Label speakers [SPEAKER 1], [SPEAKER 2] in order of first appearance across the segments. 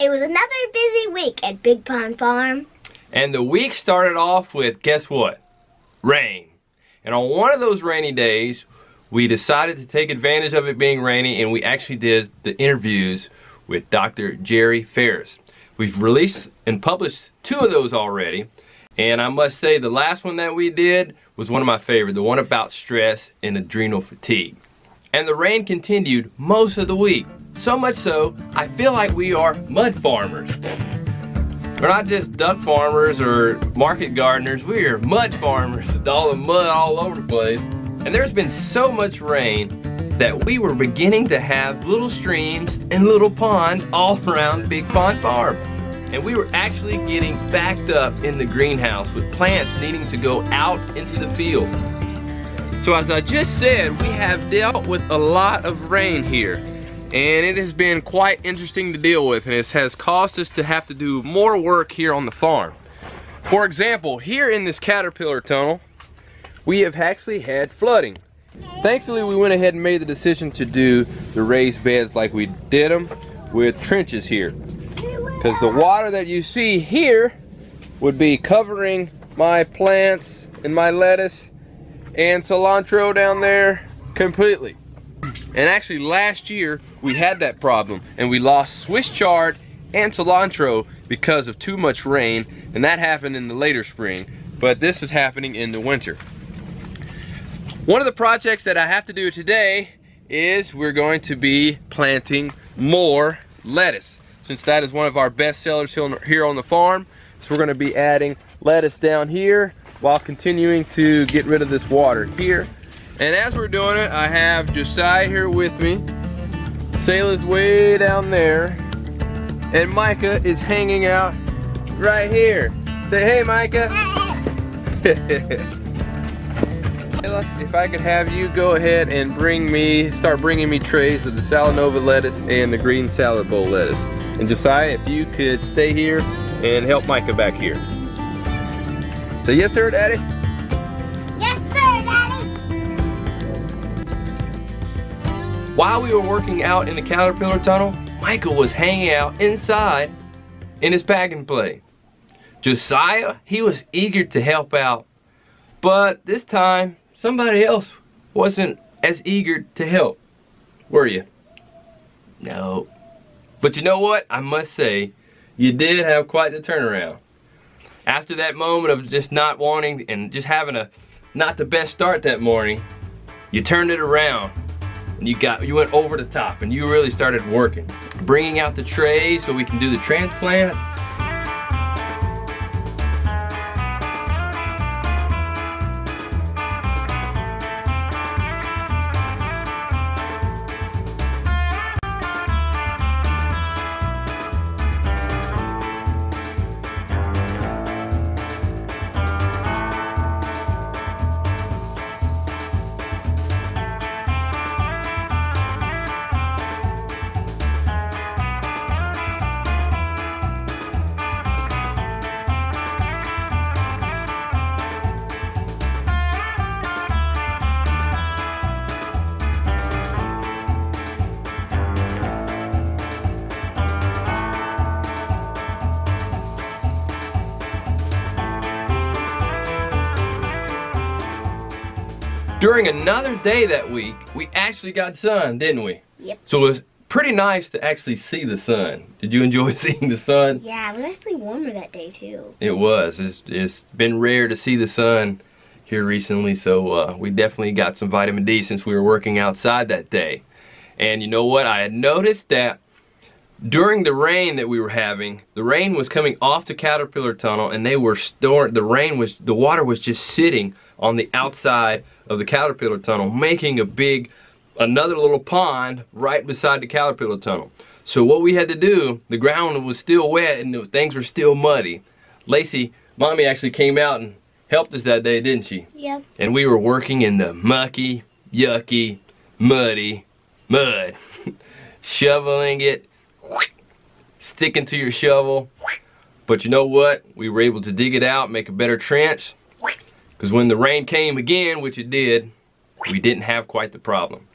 [SPEAKER 1] It was another busy week at Big Pond Farm.
[SPEAKER 2] And the week started off with, guess what? Rain. And on one of those rainy days, we decided to take advantage of it being rainy, and we actually did the interviews with Dr. Jerry Ferris. We've released and published 2 of those already, and I must say the last one that we did was one of my favorites, the one about stress and adrenal fatigue. And the rain continued most of the week. So much so, I feel like we are mud farmers. We're not just duck farmers or market gardeners, we are mud farmers with all the mud all over the place. And there's been so much rain that we were beginning to have little streams and little ponds all around Big Pond Farm. And we were actually getting backed up in the greenhouse with plants needing to go out into the field. So as I just said, we have dealt with a lot of rain here, and it has been quite interesting to deal with, and it has caused us to have to do more work here on the farm. For example, here in this caterpillar tunnel, we have actually had flooding. Thankfully, we went ahead and made the decision to do the raised beds like we did them with trenches here, because the water that you see here would be covering my plants and my lettuce and cilantro down there completely. And actually last year we had that problem, and we lost Swiss chard and cilantro because of too much rain, and that happened in the later spring, but this is happening in the winter. One of the projects that I have to do today is we're going to be planting more lettuce, since that is one of our best sellers here on the farm. So we're going to be adding lettuce down here while continuing to get rid of this water here. And as we're doing it, I have Josiah here with me. Sayla's way down there, and Micah is hanging out right here. Say hey, Micah. Sayla, if I could have you go ahead and start bringing me trays of the Salanova lettuce and the green salad bowl lettuce. And Josiah, if you could stay here and help Micah back here. Say yes, sir, Daddy.
[SPEAKER 1] Yes, sir, Daddy.
[SPEAKER 2] While we were working out in the caterpillar tunnel, Michael was hanging out inside in his pack and play. Josiah, he was eager to help out, but this time somebody else wasn't as eager to help. Were you? No. But you know what? I must say, you did have quite the turnaround. After that moment of just not wanting and just having not the best start that morning, you turned it around and you went over the top and you really started working. Bringing out the trays so we can do the transplants. During another day that week, we actually got sun, didn't we?
[SPEAKER 1] Yep.
[SPEAKER 2] So it was pretty nice to actually see the sun. Did you enjoy seeing the sun?
[SPEAKER 1] Yeah, it was actually warmer that day too.
[SPEAKER 2] It was. It's been rare to see the sun here recently, so we definitely got some vitamin D since we were working outside that day. And you know what? I had noticed that during the rain that we were having, the rain was coming off the caterpillar tunnel, and they were storing the water was just sitting on the outside of the caterpillar tunnel, making another little pond right beside the caterpillar tunnel. So what we had to do, the ground was still wet and things were still muddy. Lacie, Mommy actually came out and helped us that day, didn't she?
[SPEAKER 1] Yep.
[SPEAKER 2] And we were working in the mucky, yucky, muddy mud. Shoveling it, sticking to your shovel. But you know what? We were able to dig it out, make a better trench. Because when the rain came again, which it did, we didn't have quite the problem.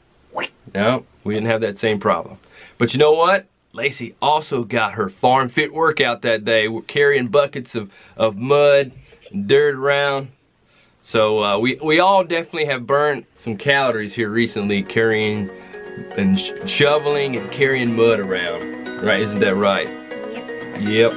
[SPEAKER 2] No, we didn't have that same problem. But you know what? Lacie also got her farm fit workout that day. We're carrying buckets of mud and dirt around. So we all definitely have burnt some calories here recently carrying and shoveling and carrying mud around. Right, isn't that right? Yep.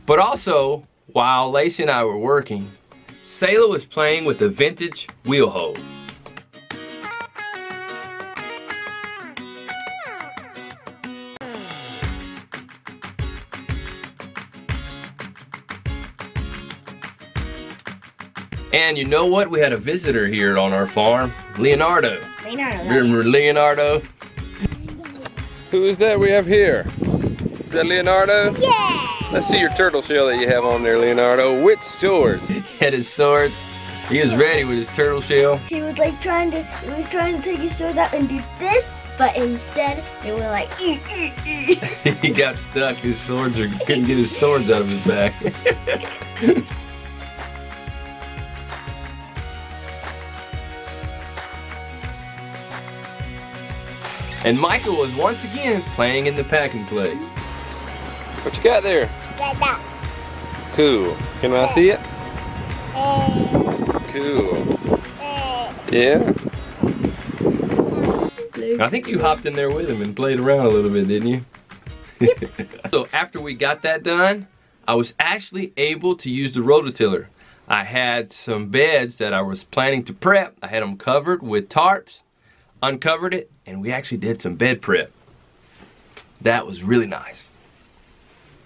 [SPEAKER 2] But also, while Lacie and I were working, Sayla was playing with a vintage wheel hoe. And you know what? We had a visitor here on our farm, Leonardo. Remember Leonardo? Who is that we have here? Is that Leonardo?
[SPEAKER 1] Yeah!
[SPEAKER 2] Let's see your turtle shell that you have on there, Leonardo. Which swords? He had his swords. He was ready with his turtle shell.
[SPEAKER 1] He was like trying to take his sword out and do this, but instead they were like,
[SPEAKER 2] He got stuck. His swords couldn't get his swords out of his back. And Michael was once again playing in the pack and play. What you got there? Cool. Can I see it? Cool. Yeah. I think you hopped in there with him and played around a little bit, didn't you? Yep. So after we got that done, I was actually able to use the rototiller. I had some beds that I was planning to prep. I had them covered with tarps, uncovered it, and we actually did some bed prep. That was really nice.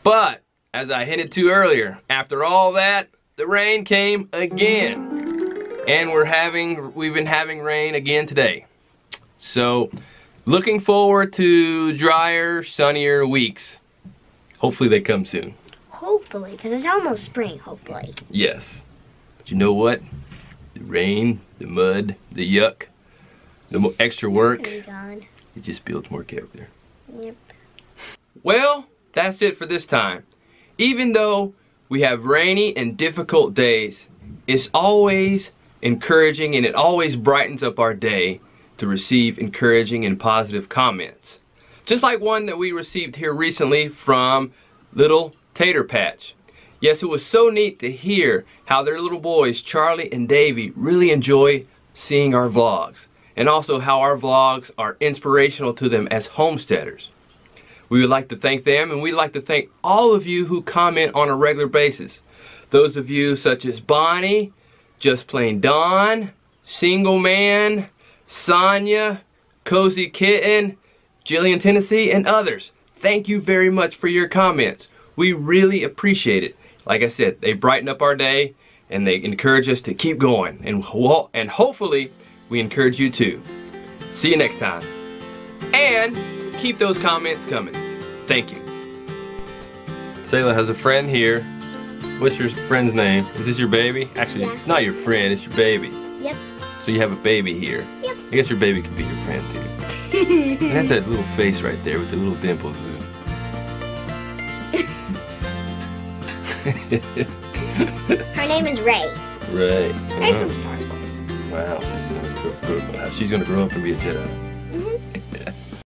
[SPEAKER 2] But, as I hinted to earlier, after all that, the rain came again. And we've been having rain again today. So, looking forward to drier, sunnier weeks. Hopefully they come soon.
[SPEAKER 1] Hopefully, because it's almost spring, hopefully.
[SPEAKER 2] Yes. But you know what? The rain, the mud, the yuck, the extra work, it just builds more character.
[SPEAKER 1] Yep.
[SPEAKER 2] Well, that's it for this time. Even though we have rainy and difficult days, it's always encouraging and it always brightens up our day to receive encouraging and positive comments. Just like one that we received here recently from Little Tater Patch. Yes, it was so neat to hear how their little boys, Charlie and Davy, really enjoy seeing our vlogs. And also how our vlogs are inspirational to them as homesteaders. We would like to thank them, and we'd like to thank all of you who comment on a regular basis. Those of you such as Bonnie, Just Plain Don, Single Man, Sonia, Cozy Kitten, Jillian Tennessee, and others. Thank you very much for your comments. We really appreciate it. Like I said, they brighten up our day, and they encourage us to keep going. And hopefully, we encourage you too. See you next time. And keep those comments coming. Thank you. Sayla has a friend here. What's your friend's name? Is this your baby? Actually,
[SPEAKER 1] Yeah.
[SPEAKER 2] It's not your friend, it's your baby.
[SPEAKER 1] Yep.
[SPEAKER 2] So you have a baby here.
[SPEAKER 1] Yep.
[SPEAKER 2] I guess your baby could be your friend too. And that's that little face right there with the little dimples.
[SPEAKER 1] Her name is Ray.
[SPEAKER 2] Right.
[SPEAKER 1] Ray from Star Wars.
[SPEAKER 2] Wow. She's gonna grow up and be a Jedi.